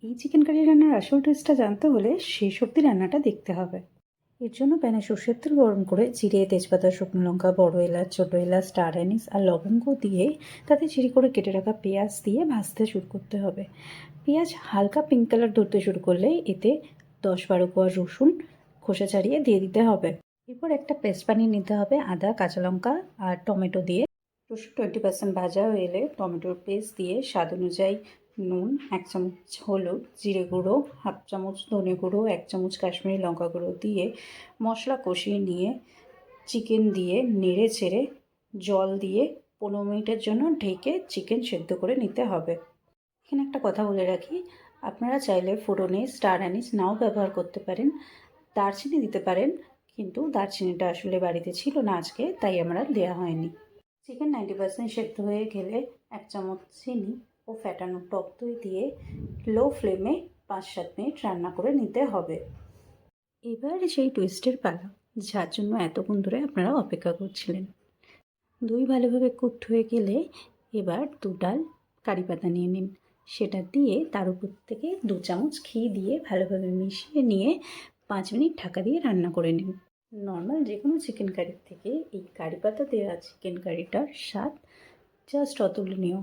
এই chicken curry রান্নার আসল টেস্টটা জানতে হলে শেষ অবধি রান্নাটা দেখতে হবে। এর জন্য প্যানে সর্ষের তেল গরম করে জিরে, তেজপাতা, শুকনো লঙ্কা, বড় এলাচ, ছোটো এলাচ, স্টার অ্যানিস আর লবঙ্গ দিয়ে তাতে চিরি করে কেটে রাখা পেঁয়াজ দিয়ে ভাজতে শুরু করতে হবে। পেঁয়াজ হালকা পিঙ্ক কালার ধরতে শুরু করলে এতে 10-12 কোয়া রসুন খোসা ছাড়িয়ে দিয়ে দিতে হবে। এরপর একটা পেস্ট বানিয়ে নিতে হবে আদা, কাঁচা লঙ্কা আর টমেটো দিয়ে। রসুন 20% ভাজা হয়ে এলে টমেটোর পেস্ট দিয়ে স্বাদ অনুযায়ী নুন, 1 চামচ হলুদ, জিরে গুঁড়ো, 1/2 চামচ ধনে গুঁড়ো, 1 চামচ কাশ্মীরি লঙ্কা গুঁড়ো দিয়ে মশলা কষিয়ে নিয়ে চিকেন দিয়ে নেড়ে ছেড়ে জল দিয়ে 15 মিনিটের জন্য ঢেকে চিকেন সেদ্ধ করে নিতে হবে। এখানে একটা কথা বলে রাখি, আপনারা চাইলে ফোড়নে স্টার অ্যানিস নাও ব্যবহার করতে পারেন, দারচিনি দিতে পারেন, কিন্তু দারচিনিটা আসলে বাড়িতে ছিল না আজকে, তাই আমরা দেওয়া হয়নি। চিকেন 90% সেদ্ধ হয়ে গেলে 1 চামচ চিনি ও ফ্যাটানো টক দই দিয়ে লো ফ্লেমে 5-7 মিনিট রান্না করে নিতে হবে। এবার সেই টুইস্টের পালা, যার জন্য এতক্ষণ ধরে আপনারা অপেক্ষা করছিলেন। দই ভালোভাবে কুকড হয়ে গেলে এবার 2 ডাল কারি পাতা নিয়ে নিন, সেটা দিয়ে তার উপর থেকে 2 চামচ ঘি দিয়ে ভালোভাবে মিশিয়ে নিয়ে 5 মিনিট ঢাকা দিয়ে রান্না করে নিন। নর্মাল যে কোনো চিকেন কারির থেকে এই কারি পাতা দেওয়া চিকেন কারিটার স্বাদ জাস্ট অতুলনীয়।